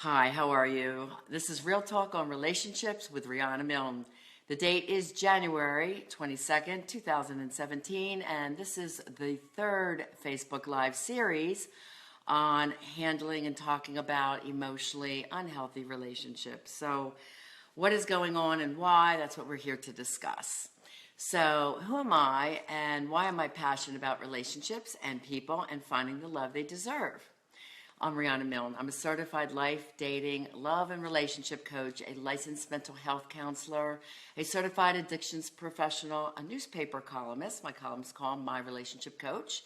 Hi, how are you? This is Real Talk on Relationships with Riana Milne. The date is January 22nd, 2017, and this is the third Facebook Live series on handling and talking about emotionally unhealthy relationships. So, what is going on and why? That's what we're here to discuss. So, who am I and why am I passionate about relationships and people and finding the love they deserve? I'm Riana Milne. I'm a certified life, dating, love, and relationship coach, a licensed mental health counselor, a certified addictions professional, a newspaper columnist. My column's called My Relationship Coach,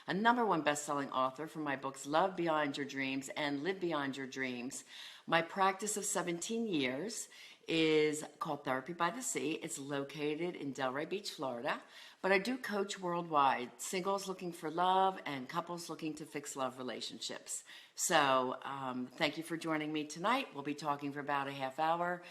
a #1 best-selling author for my books Love Beyond Your Dreams and Live Beyond Your Dreams. My practice of 17 years is called Therapy by the Sea. It's located in Delray Beach, Florida, but I do coach worldwide, singles looking for love and couples looking to fix love relationships. So thank you for joining me tonight. We'll be talking for about a half hour.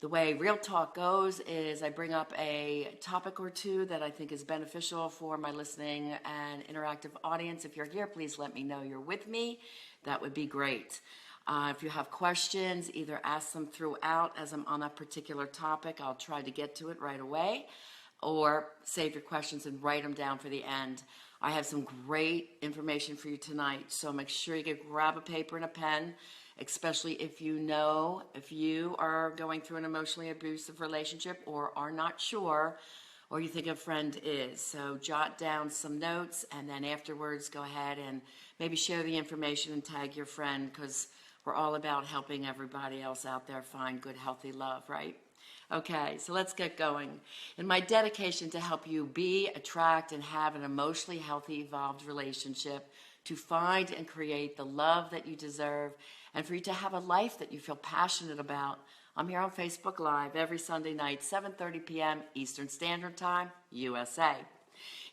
The way Real Talk goes is I bring up a topic or two that I think is beneficial for my listening and interactive audience. If you're here, please let me know you're with me. That would be great. If you have questions, either ask them throughout as I'm on a particular topic. I'll try to get to it right away, or save your questions and write them down for the end. I have some great information for you tonight, so make sure you grab a paper and a pen, especially if you are going through an emotionally abusive relationship or are not sure, or you think a friend is. So jot down some notes, and then afterwards go ahead and maybe share the information and tag your friend, because we're all about helping everybody else out there find good, healthy love, right? Okay, so let's get going. In my dedication to help you be, attract, and have an emotionally healthy, evolved relationship, to find and create the love that you deserve, and for you to have a life that you feel passionate about, I'm here on Facebook Live every Sunday night, 7:30 p.m. Eastern Standard Time, USA.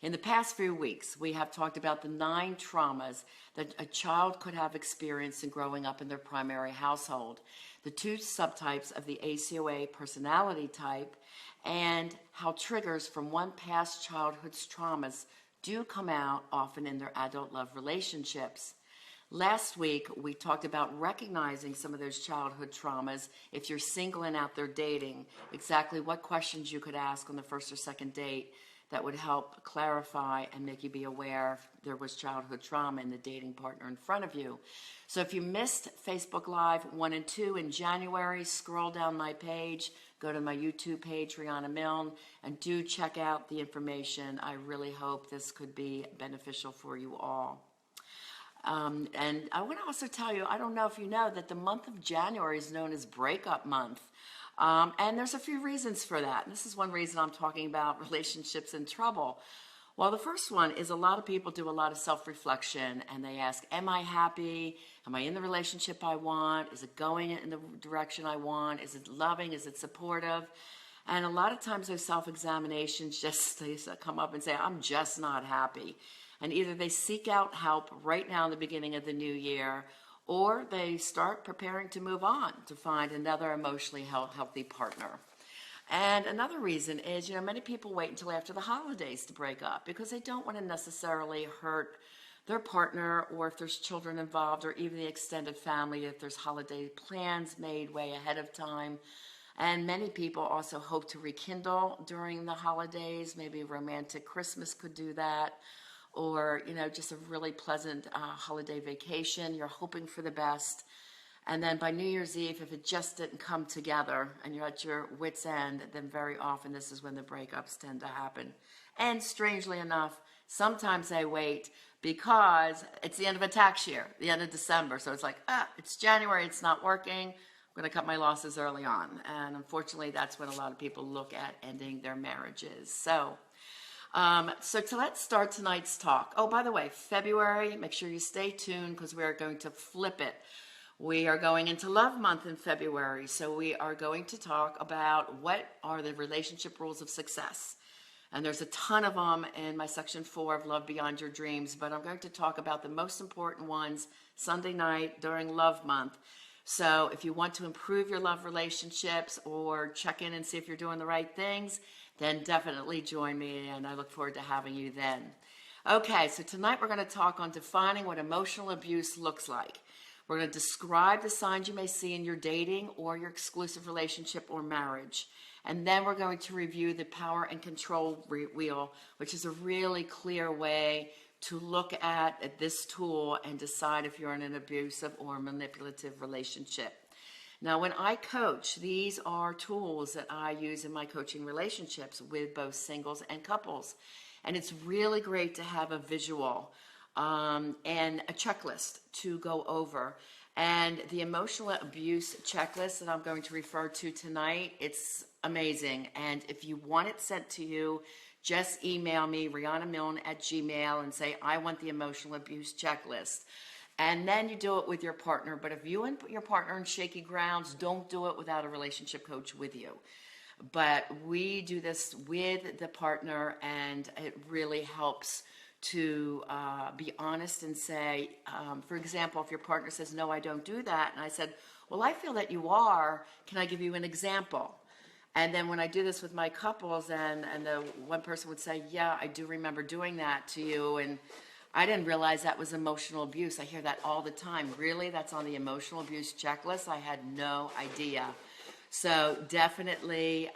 In the past few weeks, we have talked about the 9 traumas that a child could have experienced in growing up in their primary household, the 2 subtypes of the ACOA personality type, and how triggers from one past childhood's traumas do come out often in their adult love relationships. Last week, we talked about recognizing some of those childhood traumas if you're single and out there dating, exactly what questions you could ask on the first or second date that would help clarify and make you be aware if there was childhood trauma in the dating partner in front of you. So if you missed Facebook Live 1 and 2 in January, scroll down my page, go to my YouTube page, Riana Milne, and do check out the information. I really hope this could be beneficial for you all. And I want to also tell you, I don't know if you know, that the month of January is known as Breakup Month. And there's a few reasons for that. And this is one reason I'm talking about relationships in trouble. Well, the first one is a lot of people do a lot of self-reflection, and they ask, am I happy? Am I in the relationship I want? Is it going in the direction I want? Is it loving? Is it supportive? And a lot of times those self-examinations they come up and say, I'm just not happy. And either they seek out help right now in the beginning of the new year, or they start preparing to move on to find another emotionally healthy partner. And another reason is, many people wait until after the holidays to break up because they don't want to necessarily hurt their partner, or if there's children involved, or even the extended family, if there's holiday plans made way ahead of time. And many people also hope to rekindle during the holidays. Maybe a romantic Christmas could do that, or just a really pleasant holiday vacation. You're hoping for the best, and then by New Year's Eve, if it just didn't come together and you're at your wit's end, then very often this is when the breakups tend to happen. And strangely enough, sometimes they wait because it's the end of a tax year, the end of December, so it's like, it's January, it's not working, I'm going to cut my losses early on. And unfortunately, that's when a lot of people look at ending their marriages. So let's start tonight's talk. Oh, by the way, February, make sure you stay tuned because we are going to flip it. We are going into Love Month in February, so we are going to talk about what are the relationship rules of success. And there's a ton of them in my section 4 of Love Beyond Your Dreams, but I'm going to talk about the most important ones Sunday night during Love Month. So if you want to improve your love relationships or check in and see if you're doing the right things, then definitely join me, and I look forward to having you then. Okay, so tonight we're going to talk on defining what emotional abuse looks like. We're going to describe the signs you may see in your dating or your exclusive relationship or marriage. And then we're going to review the power and control wheel, which is a really clear way to look at this tool and decide if you're in an abusive or manipulative relationship. Now, when I coach, these are tools that I use in my coaching relationships with both singles and couples. And it's really great to have a visual and a checklist to go over. And the emotional abuse checklist that I'm going to refer to tonight, it's amazing. And if you want it sent to you, just email me, RianaMilne@gmail.com, and say, I want the emotional abuse checklist. And then you do it with your partner. But if you and your partner are in shaky grounds, don't do it without a relationship coach with you. But we do this with the partner, and it really helps to be honest and say, for example, if your partner says, no, I don't do that. And I said, well, I feel that you are. Can I give you an example? And then when I do this with my couples, and the one person would say, yeah, I do remember doing that to you. And I didn't realize that was emotional abuse. I hear that all the time. Really? That's on the emotional abuse checklist? I had no idea. So definitely,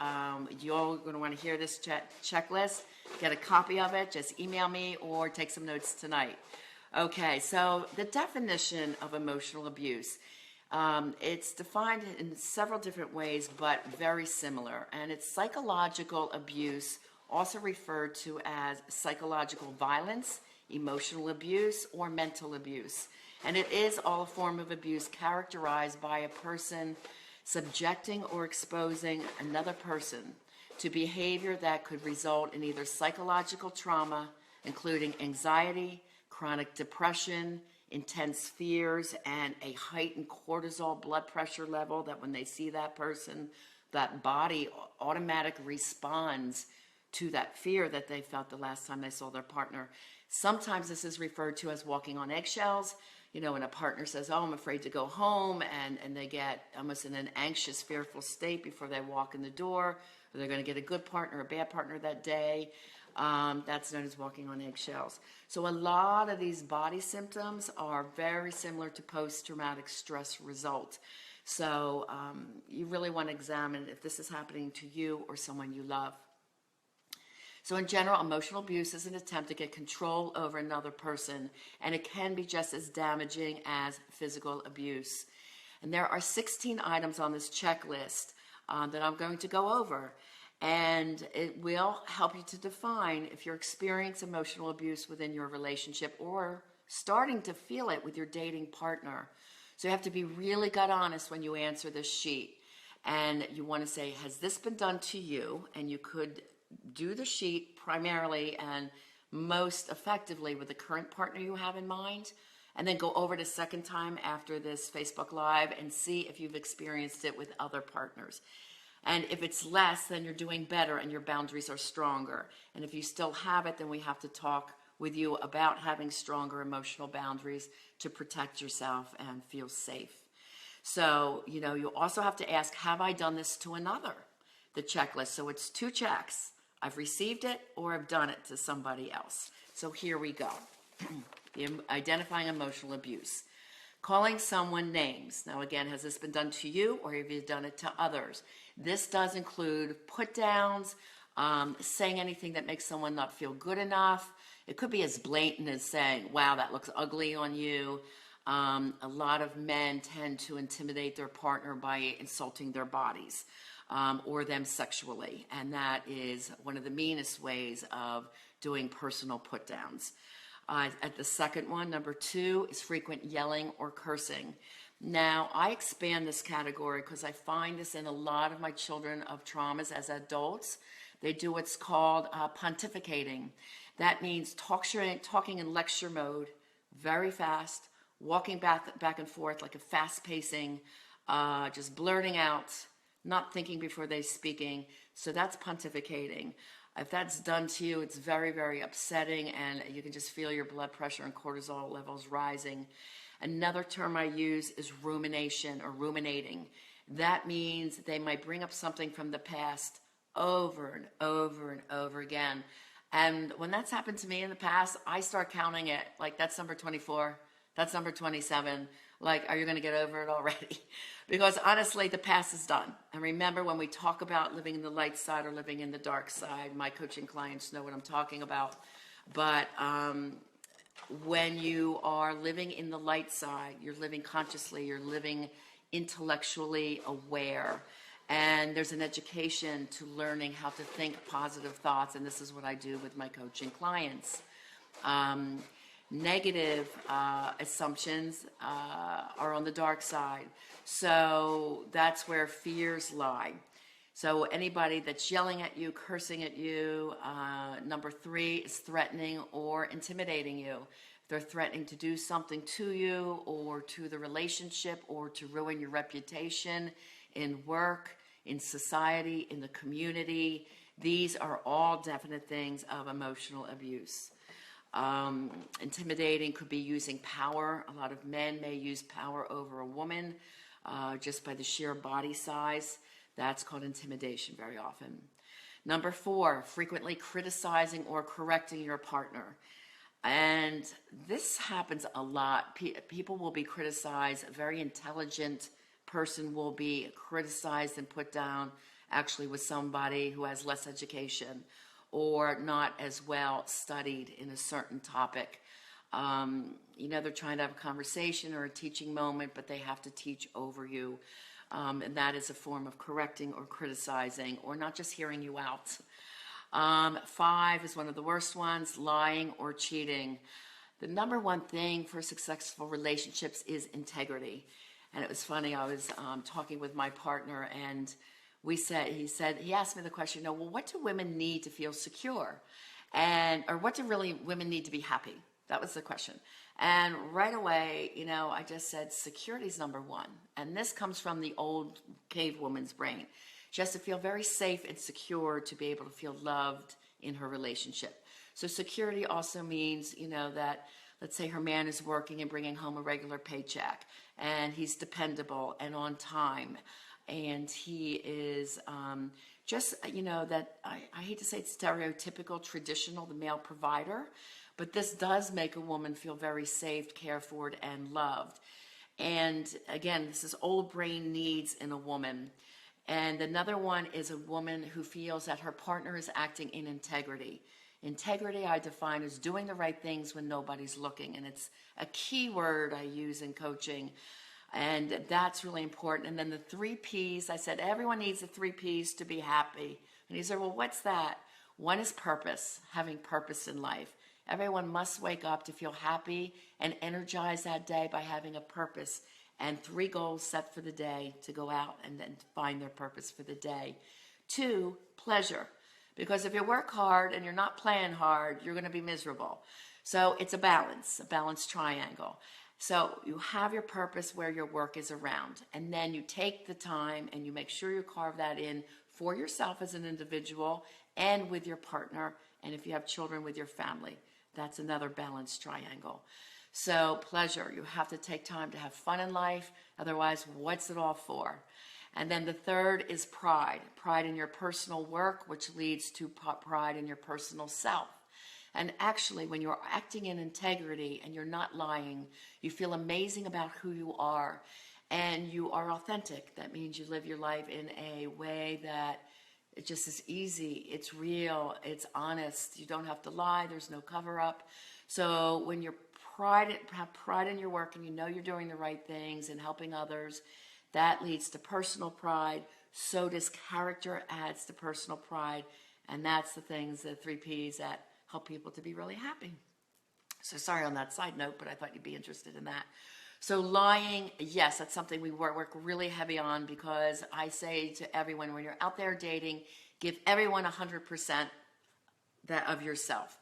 you're going to want to hear this checklist. Get a copy of it. Just email me or take some notes tonight. Okay, so the definition of emotional abuse. It's defined in several different ways, but very similar. And it's psychological abuse, also referred to as psychological violence, emotional abuse, or mental abuse. And it is all a form of abuse characterized by a person subjecting or exposing another person to behavior that could result in either psychological trauma, including anxiety, chronic depression, intense fears, and a heightened cortisol blood pressure level that when they see that person, that body automatically responds to that fear that they felt the last time they saw their partner. Sometimes this is referred to as walking on eggshells. You know, when a partner says, oh, I'm afraid to go home, and they get almost in an anxious, fearful state before they walk in the door, or they're going to get a good partner or a bad partner that day. That's known as walking on eggshells. So a lot of these body symptoms are very similar to post-traumatic stress result. So you really want to examine if this is happening to you or someone you love. So in general, emotional abuse is an attempt to get control over another person, and it can be just as damaging as physical abuse. And there are 16 items on this checklist that I'm going to go over, and it will help you to define if you're experiencing emotional abuse within your relationship or starting to feel it with your dating partner. So you have to be really gut honest when you answer this sheet, and you want to say, has this been done to you? And you could do the sheet primarily and most effectively with the current partner you have in mind, and then go over it a second time after this Facebook Live and see if you've experienced it with other partners. And if it's less, then you're doing better and your boundaries are stronger. And if you still have it, then we have to talk with you about having stronger emotional boundaries to protect yourself and feel safe. So, you know, you also have to ask, have I done this to another? The checklist. So it's 2 checks. I've received it or I've done it to somebody else. So here we go. Identifying emotional abuse. Calling someone names. Now again, has this been done to you or have you done it to others? This does include put downs, saying anything that makes someone not feel good enough. It could be as blatant as saying, wow, that looks ugly on you. A lot of men tend to intimidate their partner by insulting their bodies. Or them sexually. And that is one of the meanest ways of doing personal put downs. At the second one, number 2, is frequent yelling or cursing. Now, I expand this category because I find this in a lot of my children of traumas as adults. They do what's called pontificating. That means talking in lecture mode, very fast, walking back and forth like a fast-pacing, just blurting out, not thinking before they're speaking. So that's pontificating. If that's done to you, it's very, very upsetting, and you can just feel your blood pressure and cortisol levels rising. Another term I use is rumination or ruminating. That means they might bring up something from the past over and over and over again. And when that's happened to me in the past, I start counting it, like that's number 24, that's number 27. Like, are you going to get over it already? Because honestly, the past is done. And remember, when we talk about living in the light side or living in the dark side, my coaching clients know what I'm talking about. But when you are living in the light side, you're living consciously, you're living intellectually aware. And there's an education to learning how to think positive thoughts. And this is what I do with my coaching clients. Negative assumptions are on the dark side. So that's where fears lie. So anybody that's yelling at you, cursing at you, number 3 is threatening or intimidating you. They're threatening to do something to you or to the relationship or to ruin your reputation in work, in society, in the community. These are all definite things of emotional abuse. Intimidating could be using power. A lot of men may use power over a woman just by the sheer body size. That's called intimidation very often. Number 4, frequently criticizing or correcting your partner. And this happens a lot. People will be criticized. A very intelligent person will be criticized and put down actually with somebody who has less education or not as well studied in a certain topic. They're trying to have a conversation or a teaching moment, but they have to teach over you. And that is a form of correcting or criticizing or not just hearing you out. 5 is one of the worst ones, lying or cheating. The number one thing for successful relationships is integrity. And it was funny, I was talking with my partner and he asked me the question, well, what do women need to feel secure? Or what do really women need to be happy? That was the question. And right away, I just said security is number 1. And this comes from the old cave woman's brain. She has to feel very safe and secure to be able to feel loved in her relationship. So security also means, that let's say her man is working and bringing home a regular paycheck and he's dependable and on time. And he is that I hate to say it's stereotypical, traditional, the male provider, but this does make a woman feel very safe, cared for, and loved. And again, this is old brain needs in a woman. And another one is a woman who feels that her partner is acting in integrity. Integrity I define as doing the right things when nobody's looking. And it's a key word I use in coaching. And that's really important. And then the 3 Ps, I said, everyone needs the 3 Ps to be happy. And he said, well, what's that? 1 is purpose, having purpose in life. Everyone must wake up to feel happy and energized that day by having a purpose and 3 goals set for the day to go out and then find their purpose for the day. 2, pleasure. Because if you work hard and you're not playing hard, you're going to be miserable. So it's a balanced triangle. So you have your purpose where your work is around, and then you take the time and you make sure you carve that in for yourself as an individual and with your partner, and if you have children, with your family. That's another balanced triangle. So pleasure, you have to take time to have fun in life, otherwise what's it all for? And then the 3rd is pride in your personal work, which leads to pride in your personal self. And actually, when you're acting in integrity and you're not lying, you feel amazing about who you are and you are authentic. That means you live your life in a way that it just is easy, it's real, it's honest. You don't have to lie, there's no cover up. So when you're have pride in your work and you know you're doing the right things and helping others, that leads to personal pride. So does character, adds to personal pride. And that's the things, the 3 Ps that help people to be really happy. So sorry on that side note, but I thought you'd be interested in that. So lying, yes, that's something we work really heavy on, because I say to everyone, when you're out there dating, give everyone 100% of yourself.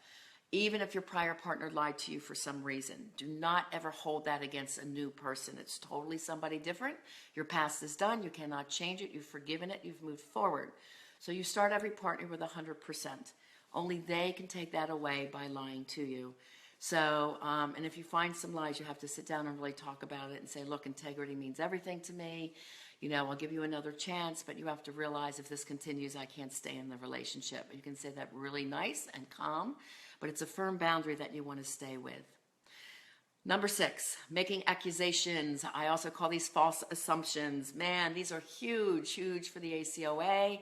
Even if your prior partner lied to you for some reason, do not ever hold that against a new person. It's totally somebody different. Your past is done. You cannot change it. You've forgiven it. You've moved forward. So you start every partner with 100%. Only they can take that away by lying to you. So, and if you find some lies, you have to sit down and really talk about it and say, look, integrity means everything to me. You know, I'll give you another chance, but you have to realize if this continues, I can't stay in the relationship. You can say that really nice and calm, but it's a firm boundary that you want to stay with. Number 6, making accusations. I also call these false assumptions. Man, these are huge for the ACOA,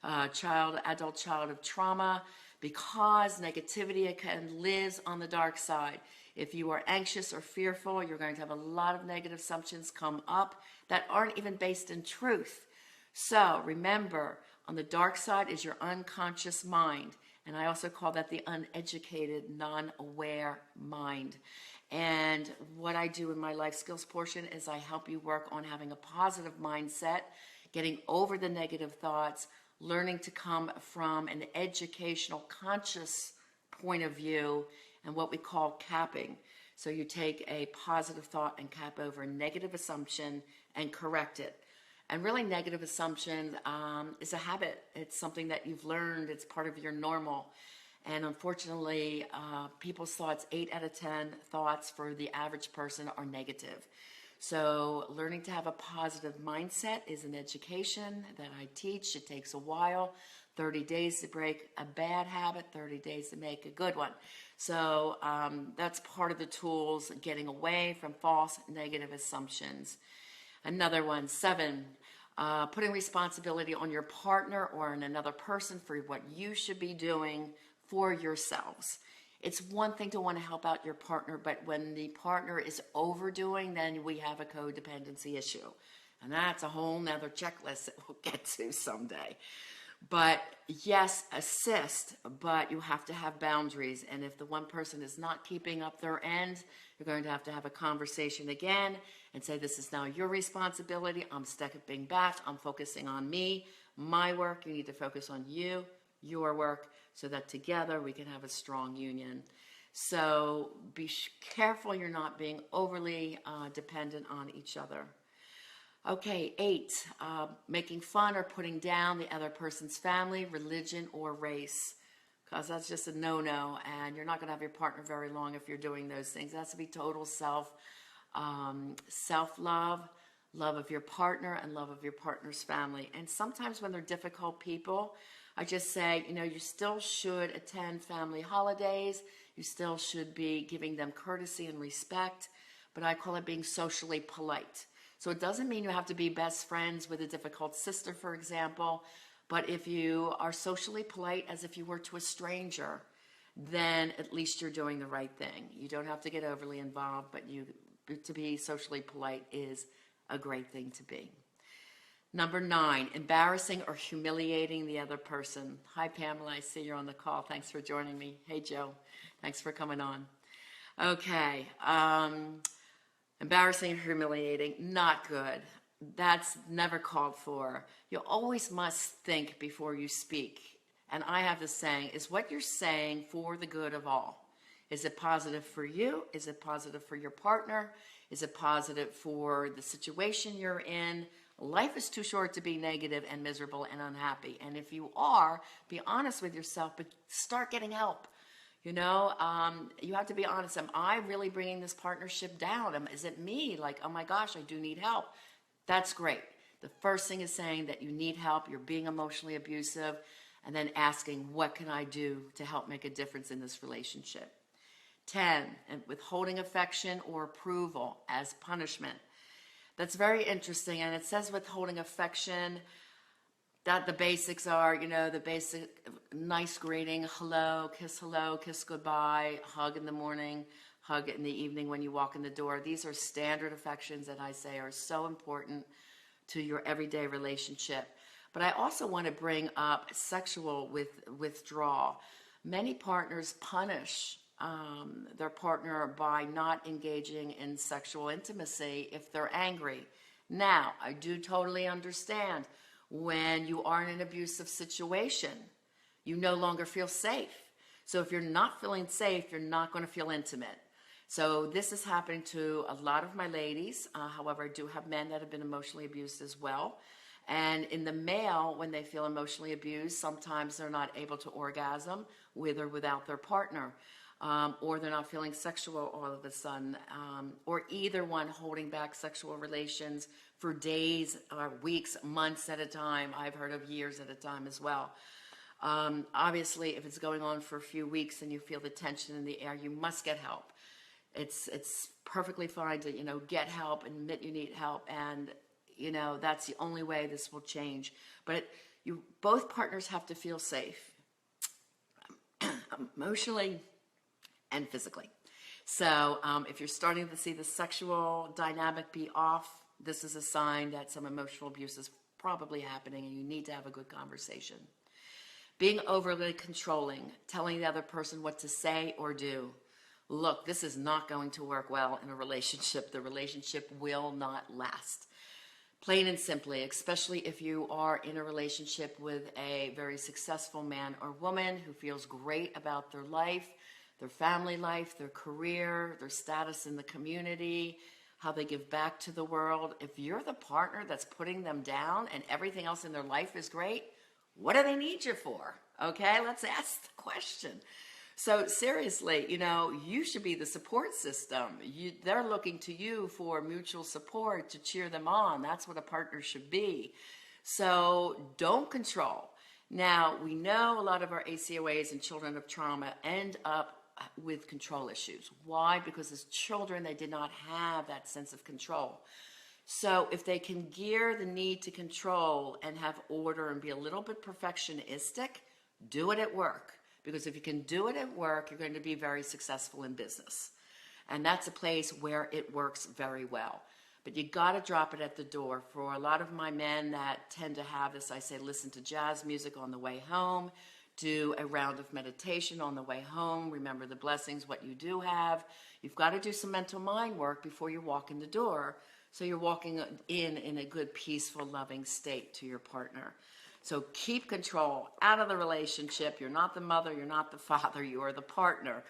adult childhood trauma, because negativity can live on the dark side. If you are anxious or fearful, you're going to have a lot of negative assumptions come up that aren't even based in truth. So remember, on the dark side is your unconscious mind. And I also call that the uneducated, non-aware mind. And what I do in my life skills portion is I help you work on having a positive mindset, getting over the negative thoughts, learning to come from an educational, conscious point of view, and what we call capping. So you take a positive thought and cap over a negative assumption and correct it. And really, negative assumption is a habit. It's something that you've learned. It's part of your normal. And unfortunately, people's thoughts, 8 out of 10 thoughts for the average person are negative. So learning to have a positive mindset is an education that I teach. It takes a while, 30 days to break a bad habit, 30 days to make a good one. So that's part of the tools, getting away from false negative assumptions. Another one, 7, putting responsibility on your partner or on another person for what you should be doing for yourselves. It's one thing to want to help out your partner, but when the partner is overdoing, then we have a codependency issue. And that's a whole nother checklist that we'll get to someday. But yes, assist, but you have to have boundaries. And if the one person is not keeping up their end, you're going to have a conversation again and say, this is now your responsibility. I'm stepping back. I'm focusing on me, my work. You need to focus on you, your work, so that together we can have a strong union. So be careful you're not being overly dependent on each other. Okay, 8, making fun or putting down the other person's family, religion, or race, because that's just a no-no, and you're not going to have your partner very long if you're doing those things. It has to be total self-love, love of your partner, and love of your partner's family. And sometimes when they're difficult people, I just say, you still should attend family holidays. You still should be giving them courtesy and respect, but I call it being socially polite. So it doesn't mean you have to be best friends with a difficult sister, for example, but if you are socially polite as if you were to a stranger, then at least you're doing the right thing. You don't have to get overly involved, but to be socially polite is a great thing to be. Number 9, embarrassing or humiliating the other person. Hi, Pamela. I see you're on the call. Thanks for joining me. Hey, Joe. Thanks for coming on. Okay. Embarrassing or humiliating, not good. That's never called for. You always must think before you speak. And I have this saying, is what you're saying for the good of all? Is it positive for you? Is it positive for your partner? Is it positive for the situation you're in? Life is too short to be negative and miserable and unhappy. And if you are, be honest with yourself, but start getting help. You have to be honest. Am I really bringing this partnership down? Is it me? Like, oh my gosh, I do need help. That's great. The first thing is saying that you need help, you're being emotionally abusive, and then asking, what can I do to help make a difference in this relationship? 10, and withholding affection or approval as punishment. That's very interesting, and it says withholding affection, that the basics are, the basic nice greeting, hello, kiss goodbye, hug in the morning, hug in the evening when you walk in the door. These are standard affections that I say are so important to your everyday relationship. But I also want to bring up sexual withdrawal. Many partners punish their partner by not engaging in sexual intimacy if they're angry. Now, I do totally understand when you are in an abusive situation, you no longer feel safe. So if you're not feeling safe, you're not going to feel intimate. So this is happening to a lot of my ladies. However, I do have men that have been emotionally abused as well. And in the male, when they feel emotionally abused, sometimes they're not able to orgasm with or without their partner. Or they're not feeling sexual all of a sudden, or either one holding back sexual relations for days, or weeks, months at a time. I've heard of years at a time as well. Obviously, if it's going on for a few weeks and you feel the tension in the air, you must get help. It's perfectly fine to, get help and admit you need help. And, that's the only way this will change. But both partners have to feel safe, emotionally and physically. So if you're starting to see the sexual dynamic be off, this is a sign that some emotional abuse is probably happening and you need to have a good conversation. Being overly controlling, telling the other person what to say or do. Look, this is not going to work well in a relationship. The relationship will not last. Plain and simply, especially if you are in a relationship with a very successful man or woman who feels great about their life, their family life, their career, their status in the community, how they give back to the world. If you're the partner that's putting them down and everything else in their life is great, what do they need you for? Okay, let's ask the question. So seriously, you should be the support system. They're looking to you for mutual support to cheer them on. That's what a partner should be. So don't control. Now, we know a lot of our ACOAs and children of trauma end up with control issues. Why? Because as children, they did not have that sense of control. So if they can gear the need to control and have order and be a little bit perfectionistic, do it at work. Because if you can do it at work, you're going to be very successful in business. And that's a place where it works very well. But you got to drop it at the door. For a lot of my men that tend to have this, I say, listen to jazz music on the way home. Do a round of meditation on the way home. Remember the blessings, what you do have. You've got to do some mental mind work before you walk in the door. So you're walking in a good, peaceful, loving state to your partner. So keep control out of the relationship. You're not the mother, you're not the father, you are the partner.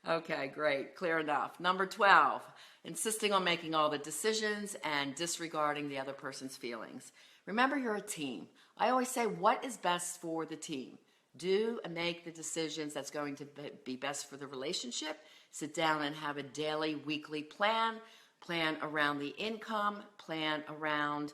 Okay, great, clear enough. Number 12, insisting on making all the decisions and disregarding the other person's feelings. Remember, you're a team. I always say, what is best for the team? Do and make the decisions that's going to be best for the relationship. Sit down and have a daily, weekly plan around the income, plan around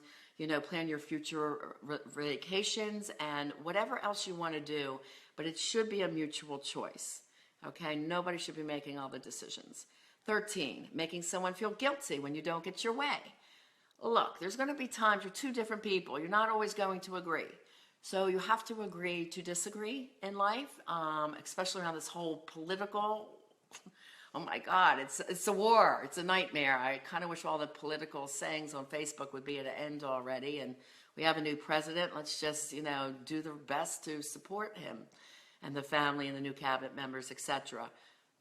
plan your future vacations and whatever else you want to do, but it should be a mutual choice, okay? Nobody should be making all the decisions. 13, making someone feel guilty when you don't get your way. Look, there's going to be times you're two different people. You're not always going to agree. So you have to agree to disagree in life, especially around this whole political oh my God, it's a war. It's a nightmare. I kind of wish all the political sayings on Facebook would be at an end already. And we have a new president. Let's just, do the best to support him and the family and the new cabinet members, etc.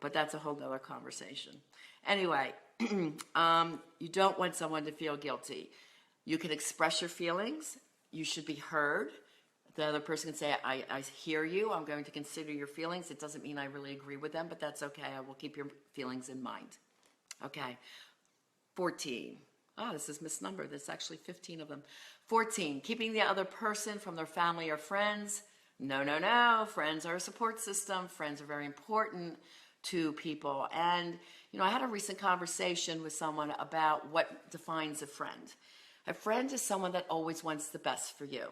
But that's a whole other conversation. Anyway, you don't want someone to feel guilty. You can express your feelings. You should be heard. The other person can say, I hear you. I'm going to consider your feelings. It doesn't mean I really agree with them, but that's okay. I will keep your feelings in mind. Okay. 14. Oh, this is misnumbered. There's actually 15 of them. 14. Keeping the other person from their family or friends. No. Friends are a support system. Friends are very important to people. And, I had a recent conversation with someone about what defines a friend. A friend is someone that always wants the best for you.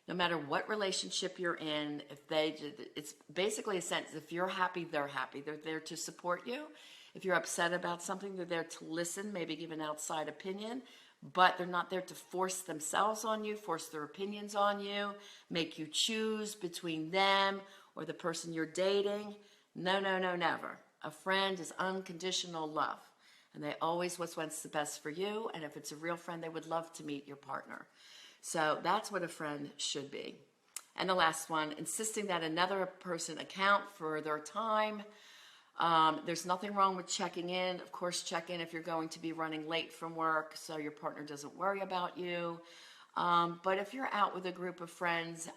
No matter what relationship you're in, it's basically a sense, if you're happy, they're happy. They're there to support you. If you're upset about something, they're there to listen, maybe give an outside opinion, but they're not there to force themselves on you, force their opinions on you, make you choose between them or the person you're dating. No, never. A friend is unconditional love, and they always wants the best for you, and if it's a real friend, they would love to meet your partner. So that's what a friend should be. And the last one, insisting that another person account for their time. There's nothing wrong with checking in. Of course, check in if you're going to be running late from work so your partner doesn't worry about you. But if you're out with a group of friends,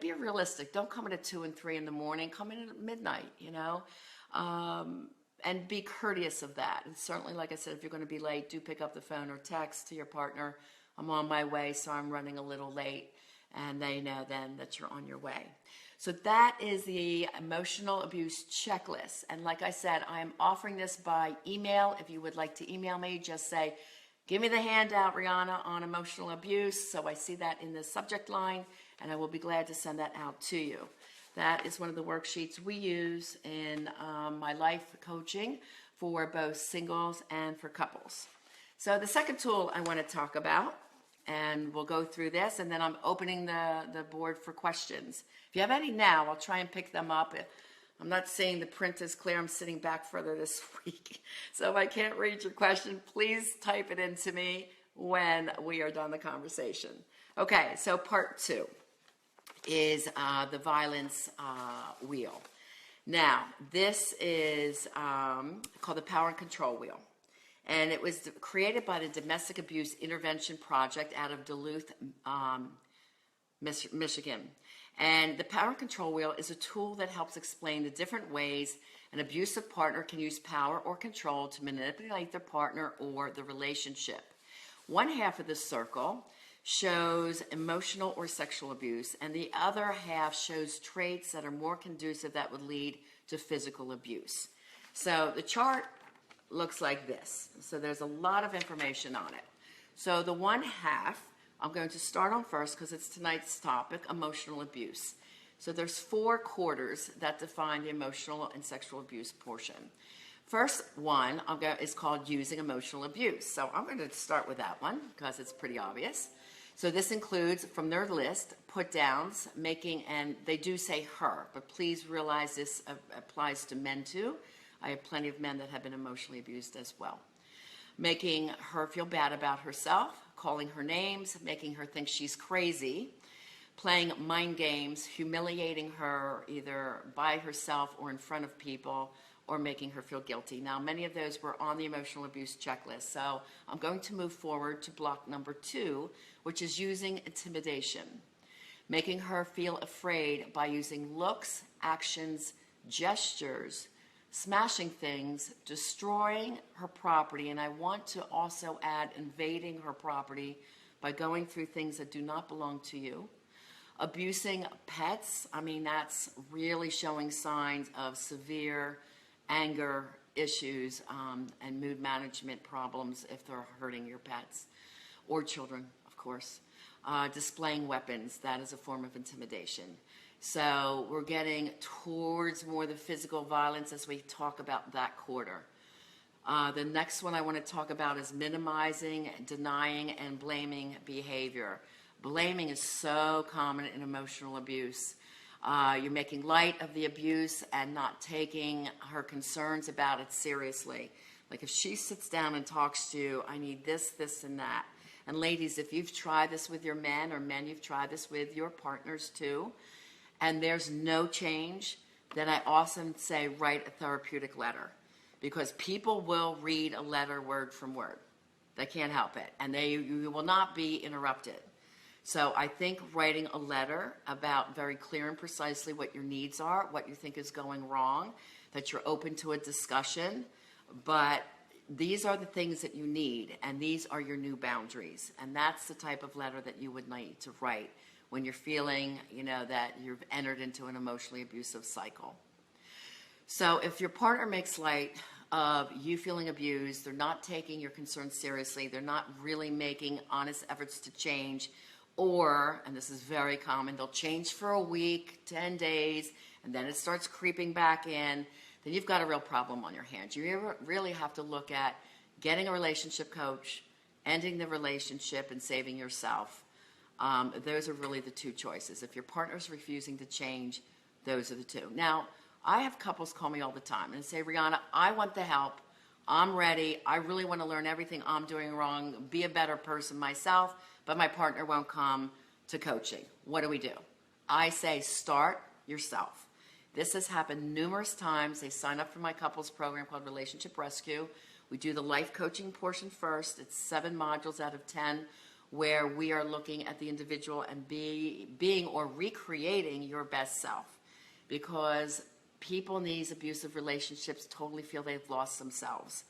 be realistic. Don't come in at 2 and 3 in the morning. Come in at midnight, and be courteous of that. And certainly, like I said, if you're going to be late, do pick up the phone or text to your partner. I'm on my way, so I'm running a little late, and they know then that you're on your way. So that is the emotional abuse checklist. And like I said, I am offering this by email. If you would like to email me, just say, give me the handout, Riana, on emotional abuse. So I see that in the subject line, and I will be glad to send that out to you. That is one of the worksheets we use in my life coaching for both singles and for couples. So the second tool I want to talk about, and we'll go through this, and then I'm opening the board for questions. If you have any now, I'll try and pick them up. I'm not saying the print is clear. I'm sitting back further this week. So if I can't read your question, please type it into me when we are done the conversation. Okay, so part 2 is the violence wheel. Now, this is called the Power and Control Wheel. And it was created by the Domestic Abuse Intervention Project out of Duluth, Michigan. And the Power and Control Wheel is a tool that helps explain the different ways an abusive partner can use power or control to manipulate their partner or the relationship. One half of the circle shows emotional or sexual abuse, and the other half shows traits that are more conducive that would lead to physical abuse. So the chart looks like this. So there's a lot of information on it. So the one half, I'm going to start on first because it's tonight's topic, emotional abuse. So there's 4 quarters that define the emotional and sexual abuse portion. First one is called using emotional abuse. So I'm going to start with that one because it's pretty obvious. So this includes, from their list, put downs, making, and they do say her, but please realize this applies to men too. I have plenty of men that have been emotionally abused as well. Making her feel bad about herself, calling her names, making her think she's crazy, playing mind games, humiliating her either by herself or in front of people, or making her feel guilty. Now, many of those were on the emotional abuse checklist. So I'm going to move forward to block number 2, which is using intimidation. Making her feel afraid by using looks, actions, gestures, smashing things, destroying her property, and I want to also add invading her property by going through things that do not belong to you. Abusing pets, I mean, that's really showing signs of severe anger issues and mood management problems if they're hurting your pets or children, of course. Displaying weapons, that is a form of intimidation. So we're getting towards more the physical violence as we talk about that quarter. The next one I want to talk about is minimizing, denying, and blaming behavior. Blaming is so common in emotional abuse. You're making light of the abuse and not taking her concerns about it seriously. Like if she sits down and talks to you, I need this, this, and that. And ladies, if you've tried this with your men, or men, you've tried this with your partners too, and there's no change, then I often say write a therapeutic letter, because people will read a letter word from word. They can't help it, and you will not be interrupted. So I think writing a letter about very clear and precisely what your needs are, what you think is going wrong, that you're open to a discussion, but these are the things that you need, and these are your new boundaries. And that's the type of letter that you would need to write when you're feeling, that you've entered into an emotionally abusive cycle. So if your partner makes light of you feeling abused, they're not taking your concerns seriously, they're not really making honest efforts to change, or, and this is very common, they'll change for a week, 10 days, and then it starts creeping back in, then you've got a real problem on your hands. You really have to look at getting a relationship coach, ending the relationship, and saving yourself. Those are really the 2 choices. If your partner's refusing to change, those are the 2. Now, I have couples call me all the time and say, Riana, I want the help. I'm ready. I really want to learn everything I'm doing wrong, be a better person myself, but my partner won't come to coaching. What do we do? I say, start yourself. This has happened numerous times. They sign up for my couples program called Relationship Rescue. We do the life coaching portion first. It's 7 modules out of 10 where we are looking at the individual and being or recreating your best self, because people in these abusive relationships totally feel they've lost themselves.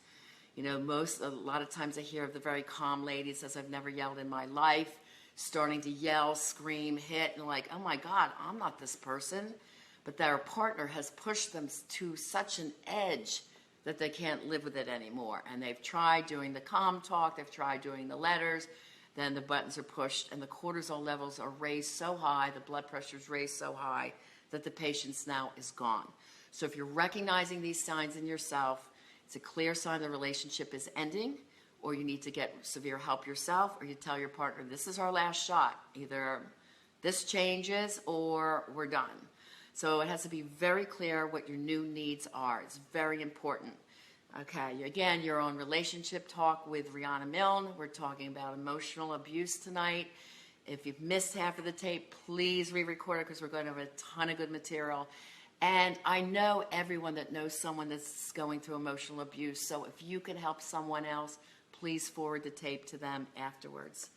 A lot of times I hear of the very calm lady says, I've never yelled in my life, starting to yell, scream, hit, and like, oh my God, I'm not this person. But their partner has pushed them to such an edge that they can't live with it anymore. And they've tried doing the calm talk, they've tried doing the letters, then the buttons are pushed and the cortisol levels are raised so high, the blood pressure is raised so high that the patient's now is gone. So if you're recognizing these signs in yourself, It's a clear sign the relationship is ending, or you need to get severe help yourself, or you tell your partner, this is our last shot. Either this changes or we're done. So it has to be very clear what your new needs are. It's very important. Okay, again, you're on Relationship Talk with Riana Milne. We're talking about emotional abuse tonight. If you've missed half of the tape, please re-record it because we're going to have a ton of good material. And I know everyone that knows someone that's going through emotional abuse, so if you can help someone else, please forward the tape to them afterwards.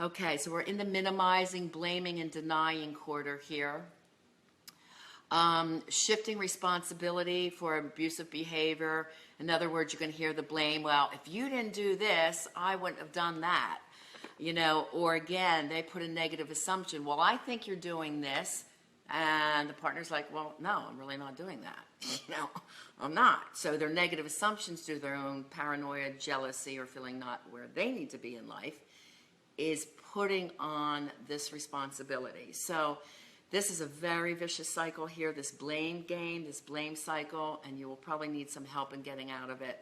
Okay, so we're in the minimizing, blaming, and denying quarter here. Shifting responsibility for abusive behavior. In other words, you're going to hear the blame, well, if you didn't do this, I wouldn't have done that. You know, or again, they put a negative assumption. Well, I think you're doing this. And the partner's like, well, no, I'm really not doing that. You know, I'm not. So their negative assumptions due to their own paranoia, jealousy, or feeling not where they need to be in life is putting on this responsibility. So this is a very vicious cycle here, this blame game, this blame cycle, and you will probably need some help in getting out of it.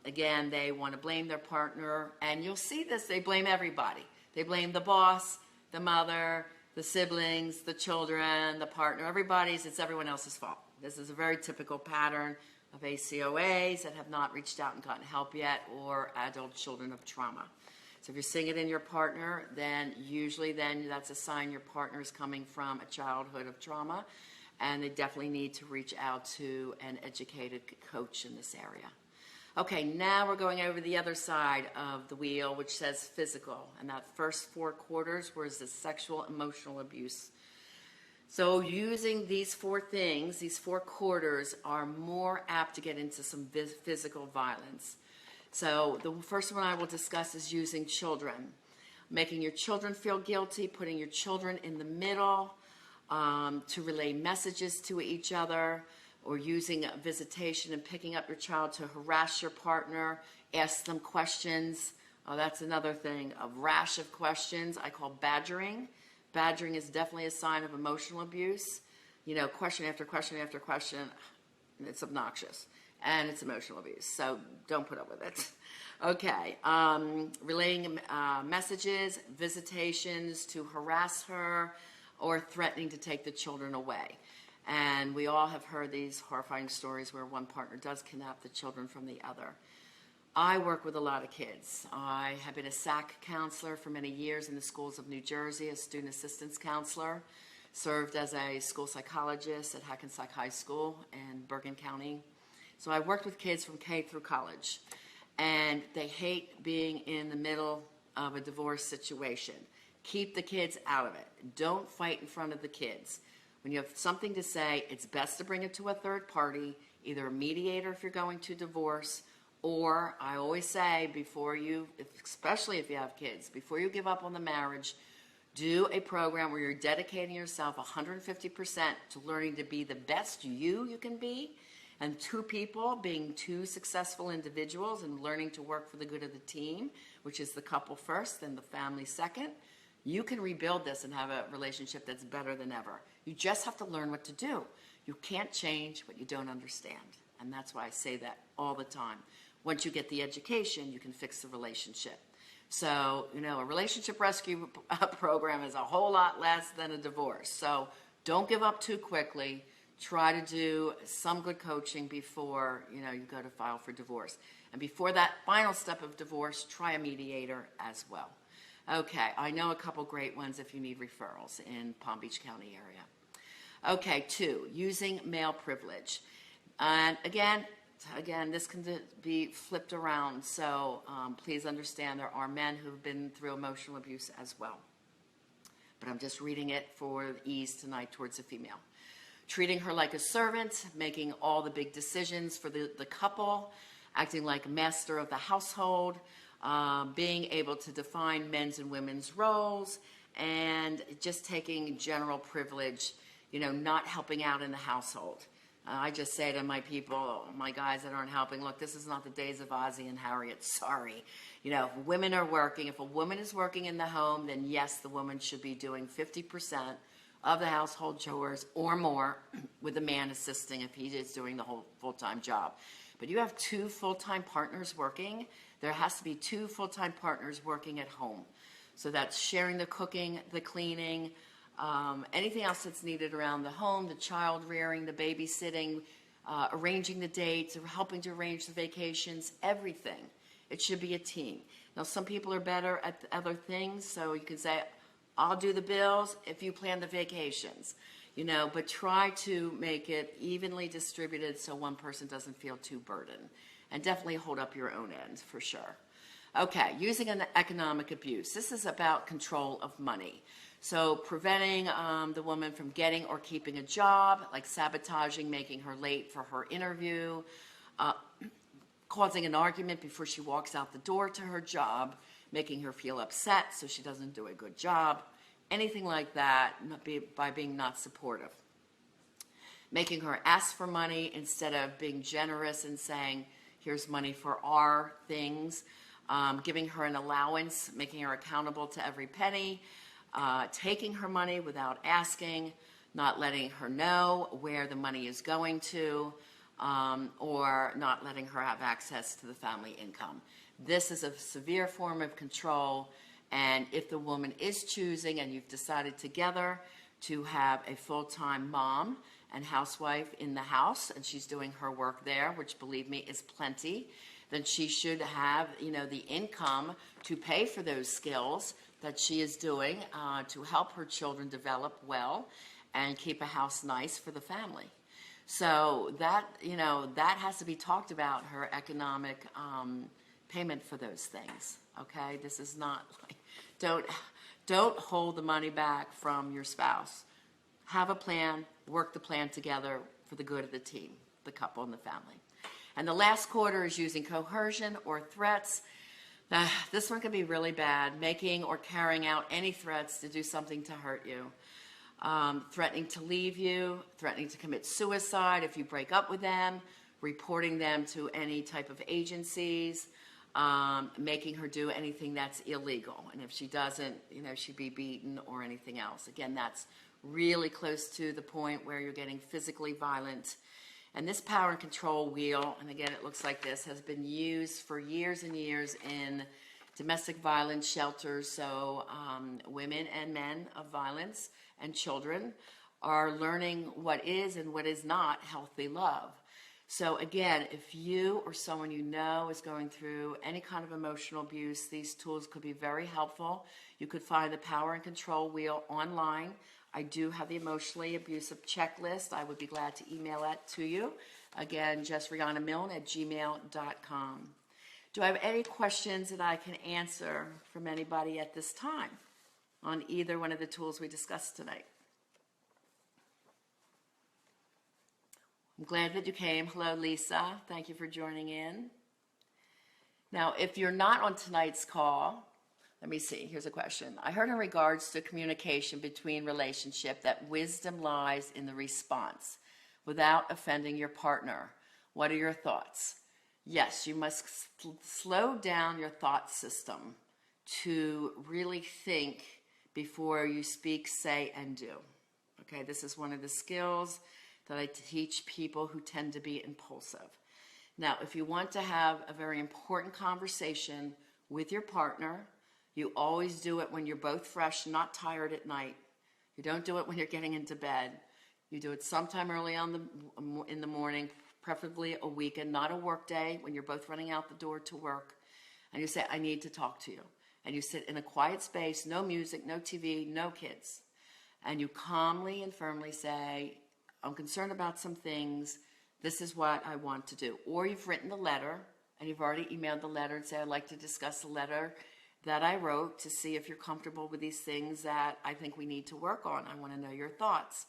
Again, they want to blame their partner, and you'll see this, they blame everybody. They blame the boss, the mother, the siblings, the children, the partner, it's everyone else's fault. This is a very typical pattern of ACOAs that have not reached out and gotten help yet, or adult children of trauma. So if you're seeing it in your partner, then usually that's a sign your partner is coming from a childhood of trauma, and they definitely need to reach out to an educated coach in this area. Okay, now we're going over the other side of the wheel, which says physical. And that first 4 quarters was the sexual emotional abuse. So using these 4 things, these 4 quarters, are more apt to get into some physical violence. So the first one I will discuss is using children. Making your children feel guilty, putting your children in the middle to relay messages to each other, or using a visitation and picking up your child to harass your partner, ask them questions. Oh, that's another thing, a rash of questions I call badgering. Badgering is definitely a sign of emotional abuse. You know, question after question after question, it's obnoxious, and it's emotional abuse, so don't put up with it. Okay, relaying messages, visitations to harass her, or threatening to take the children away. And we all have heard these horrifying stories where one partner does kidnap the children from the other. I work with a lot of kids. I have been a SAC counselor for many years in the schools of New Jersey, a student assistance counselor, served as a school psychologist at Hackensack High School in Bergen County. So I worked with kids from K through college, and they hate being in the middle of a divorce situation. Keep the kids out of it. Don't fight in front of the kids. When you have something to say, it's best to bring it to a third party, either a mediator if you're going to divorce, or I always say before you, especially if you have kids, before you give up on the marriage, do a program where you're dedicating yourself 150% to learning to be the best you can be, and 2 people being 2 successful individuals and learning to work for the good of the team, which is the couple first, then the family second. You can rebuild this and have a relationship that's better than ever. You just have to learn what to do. You can't change what you don't understand. And that's why I say that all the time. Once you get the education, you can fix the relationship. So, you know, a relationship rescue program is a whole lot less than a divorce. So don't give up too quickly. Try to do some good coaching before, you know, you go to file for divorce. And before that final step of divorce, try a mediator as well. Okay, I know a couple great ones if you need referrals in Palm Beach County area. Okay, 2, using male privilege. And again, this can be flipped around, so please understand there are men who've been through emotional abuse as well. But I'm just reading it for ease tonight towards a female. Treating her like a servant, making all the big decisions for the couple, acting like master of the household, being able to define men's and women's roles, and just taking general privilege, you know, not helping out in the household. I just say to my people, my guys that aren't helping, look, this is not the days of Ozzie and Harriet, sorry. You know, if women are working, if a woman is working in the home, then yes, the woman should be doing 50% of the household chores or more, with the man assisting if he is doing the whole full-time job. But you have two full-time partners working, there has to be two full-time partners working at home. So that's sharing the cooking, the cleaning, anything else that's needed around the home, the child rearing, the babysitting, arranging the dates, or helping to arrange the vacations, everything. It should be a team. Now, some people are better at other things, so you can say, I'll do the bills if you plan the vacations, but try to make it evenly distributed so one person doesn't feel too burdened. And definitely hold up your own end, for sure. Okay, using an economic abuse. This is about control of money. So preventing the woman from getting or keeping a job, like sabotaging, making her late for her interview, causing an argument before she walks out the door to her job, making her feel upset so she doesn't do a good job, anything like that, by being not supportive. Making her ask for money instead of being generous and saying, here's money for our things, giving her an allowance, making her accountable to every penny, taking her money without asking, not letting her know where the money is going to, or not letting her have access to the family income. This is a severe form of control, and if the woman is choosing and you've decided together to have a full-time mom and housewife in the house, and she's doing her work there, which, believe me, is plenty, then she should have, the income to pay for those skills that she is doing to help her children develop well and keep a house nice for the family. So that, that has to be talked about, her economic payment for those things, okay? This is not like, don't hold the money back from your spouse. Have a plan, work the plan together for the good of the team, the couple and the family. And the last quarter is using coercion or threats. This one can be really bad, making or carrying out any threats to do something to hurt you. Threatening to leave you, threatening to commit suicide if you break up with them, reporting them to any type of agencies, making her do anything that's illegal. And if she doesn't, she'd be beaten or anything else. Again, that's really close to the point where you're getting physically violent. And this power and control wheel, and again, it looks like this, has been used for years and years in domestic violence shelters. So women and men of violence and children are learning what is and what is not healthy love. So again, if you or someone you know is going through any kind of emotional abuse, these tools could be very helpful. You could find the power and control wheel online. I do have the emotionally abusive checklist. I would be glad to email that to you. Again, just RianaMilne@gmail.com. Do I have any questions that I can answer from anybody at this time on either one of the tools we discussed tonight? I'm glad that you came. Hello, Lisa. Thank you for joining in. Now, if you're not on tonight's call, let me see. Here's a question. I heard in regards to communication between relationship that wisdom lies in the response without offending your partner. What are your thoughts? Yes, you must slow down your thought system to really think before you speak, say, and do. Okay, this is one of the skills that I teach people who tend to be impulsive. Now, if you want to have a very important conversation with your partner, you always do it when you're both fresh, not tired at night. You don't do it when you're getting into bed. You do it sometime early in the morning, preferably a weekend, not a work day, when you're both running out the door to work. And you say, I need to talk to you. And you sit in a quiet space, no music, no TV, no kids. And you calmly and firmly say, I'm concerned about some things. This is what I want to do. Or you've written the letter, and you've already emailed the letter and say, I'd like to discuss the letter that I wrote to see if you're comfortable with these things that I think we need to work on. I want to know your thoughts.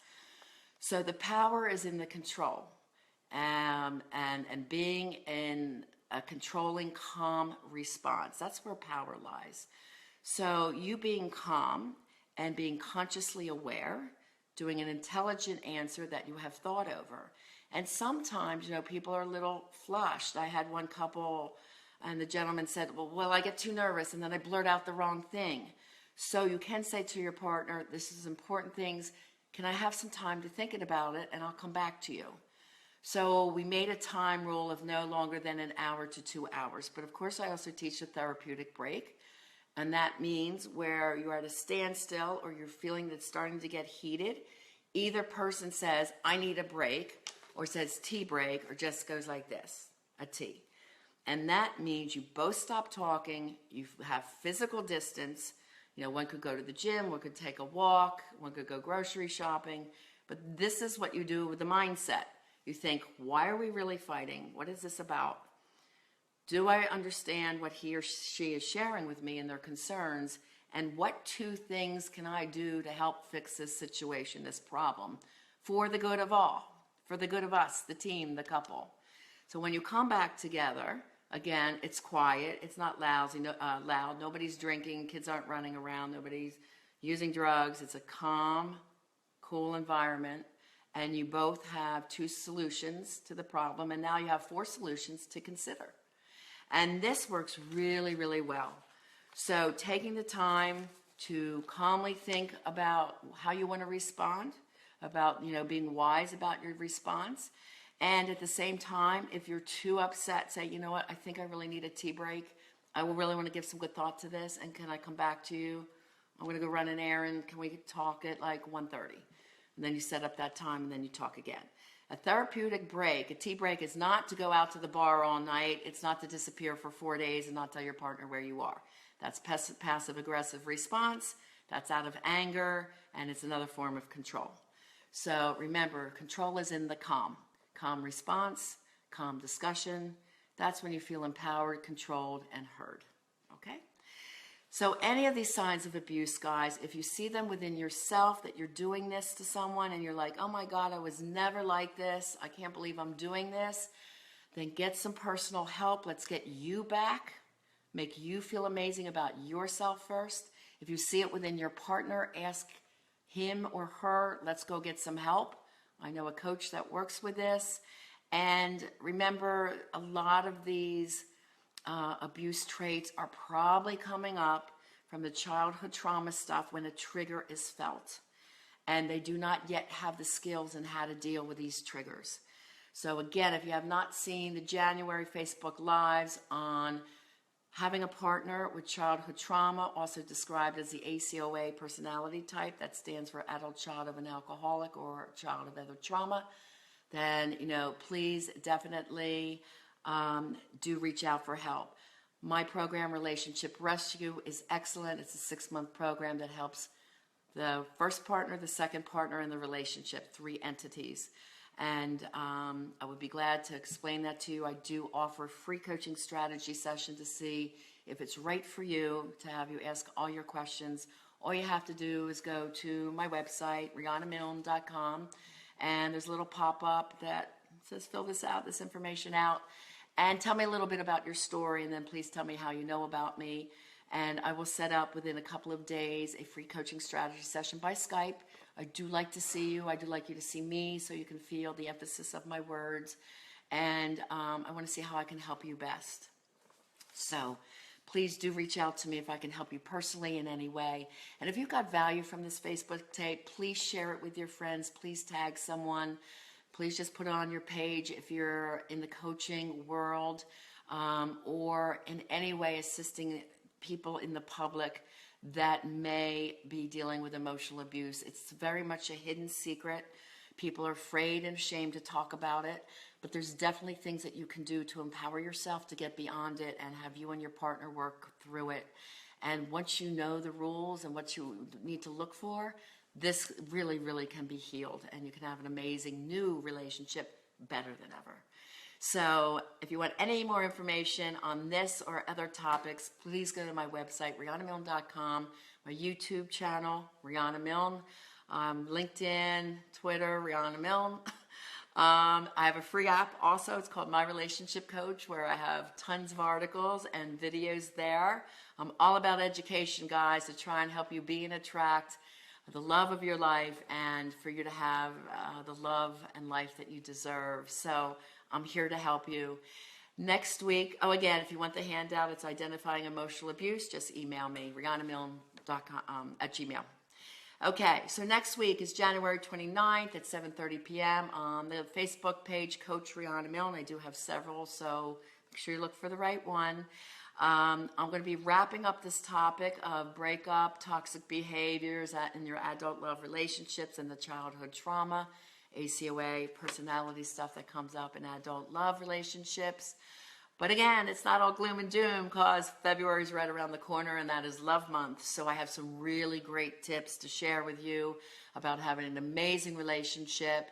So the power is in the control and being in a controlling, calm response. That's where power lies. So you being calm and being consciously aware, doing an intelligent answer that you have thought over. And sometimes, people are a little flushed. I had one couple, and the gentleman said, well, I get too nervous, and then I blurt out the wrong thing. So you can say to your partner, this is important things. Can I have some time to think about it, and I'll come back to you? So we made a time rule of no longer than an hour to 2 hours. But of course, I also teach a therapeutic break. And that means where you're at a standstill or you're feeling that it's starting to get heated, either person says, I need a break, or says tea break, or just goes like this, a tea. And that means you both stop talking, you have physical distance. You know, one could go to the gym, one could take a walk, one could go grocery shopping. But this is what you do with the mindset. You think, why are we really fighting? What is this about? Do I understand what he or she is sharing with me and their concerns? And what 2 things can I do to help fix this situation, this problem, for the good of all, for the good of us, the team, the couple? So when you come back together, again, it's quiet, it's not loud, nobody's drinking, kids aren't running around, nobody's using drugs. It's a calm, cool environment, and you both have 2 solutions to the problem, and now you have 4 solutions to consider. And this works really, really well. So taking the time to calmly think about how you want to respond, about, being wise about your response. And at the same time, if you're too upset, say, you know what, I think I really need a tea break. I will really want to give some good thought to this. And can I come back to you? I'm going to go run an errand. Can we talk at like 1:30? And then you set up that time and then you talk again. A therapeutic break, a tea break, is not to go out to the bar all night. It's not to disappear for 4 days and not tell your partner where you are. That's passive-aggressive response. That's out of anger, and it's another form of control. So remember, control is in the calm. Calm response, calm discussion. That's when you feel empowered, controlled, and heard. Okay? So any of these signs of abuse, guys, if you see them within yourself, that you're doing this to someone and you're like, oh my God, I was never like this, I can't believe I'm doing this, then get some personal help. Let's get you back. Make you feel amazing about yourself first. If you see it within your partner, ask him or her, let's go get some help. I know a coach that works with this. And remember, a lot of these abuse traits are probably coming up from the childhood trauma stuff when a trigger is felt. And they do not yet have the skills in how to deal with these triggers. So again, if you have not seen the January Facebook Lives on having a partner with childhood trauma, also described as the ACOA personality type, that stands for adult child of an alcoholic or child of other trauma, then, please definitely do reach out for help. My program, Relationship Rescue, is excellent. It's a 6-month program that helps the first partner, the second partner, and the relationship, 3 entities. And I would be glad to explain that to you. I do offer a free coaching strategy session to see if it's right for you, to have you ask all your questions. All you have to do is go to my website, RianaMilne.com, and there's a little pop-up that says fill this information out, and tell me a little bit about your story, and then please tell me how you know about me. And I will set up within a couple of days a free coaching strategy session by Skype. I do like to see you. I do like you to see me so you can feel the emphasis of my words. And I want to see how I can help you best. So please do reach out to me if I can help you personally in any way. And if you got value from this Facebook tape, please share it with your friends. Please tag someone. Please just put it on your page if you're in the coaching world or in any way assisting people in the public that may be dealing with emotional abuse. It's very much a hidden secret. People are afraid and ashamed to talk about it, but there's definitely things that you can do to empower yourself to get beyond it and have you and your partner work through it. And once you know the rules and what you need to look for, this really, really can be healed, and you can have an amazing new relationship better than ever. So if you want any more information on this or other topics, please go to my website, RianaMilne.com, my YouTube channel, Riana Milne, LinkedIn, Twitter, Riana Milne. I have a free app also. It's called My Relationship Coach, where I have tons of articles and videos there. I'm all about education, guys, to try and help you be and attract the love of your life and for you to have the love and life that you deserve. So I'm here to help you. Next week, again, if you want the handout, it's Identifying Emotional Abuse. Just email me, RianaMilne.com at Gmail. Okay, so next week is January 29th at 7:30 p.m. on the Facebook page, Coach Riana Milne. I do have several, so make sure you look for the right one. I'm going to be wrapping up this topic of breakup, toxic behaviors in your adult love relationships and the childhood trauma, ACOA, personality stuff that comes up in adult love relationships. But again, it's not all gloom and doom because February is right around the corner and that is Love Month. So I have some really great tips to share with you about having an amazing relationship.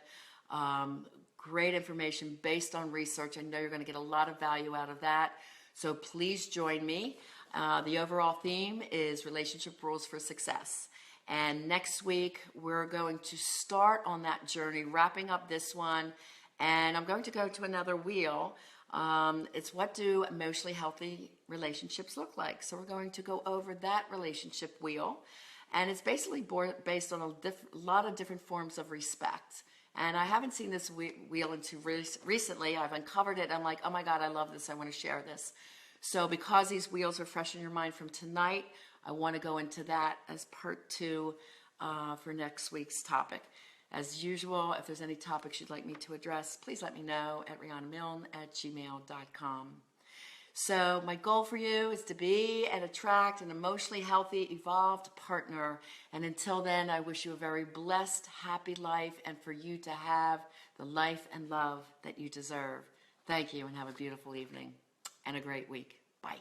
Great information based on research. I know you're going to get a lot of value out of that. So please join me. The overall theme is relationship rules for success. And next week, we're going to start on that journey, wrapping up this one. And I'm going to go to another wheel. It's what do emotionally healthy relationships look like? So we're going to go over that relationship wheel. And it's basically based on a lot of different forms of respect. And I haven't seen this wheel until recently. I've uncovered it. I'm like, oh my God, I love this. I want to share this. So because these wheels are fresh in your mind from tonight, I want to go into that as part 2 for next week's topic. As usual, if there's any topics you'd like me to address, please let me know at rianamilne@gmail.com. So my goal for you is to be and attract an emotionally healthy, evolved partner. And until then, I wish you a very blessed, happy life and for you to have the life and love that you deserve. Thank you and have a beautiful evening and a great week. Bye.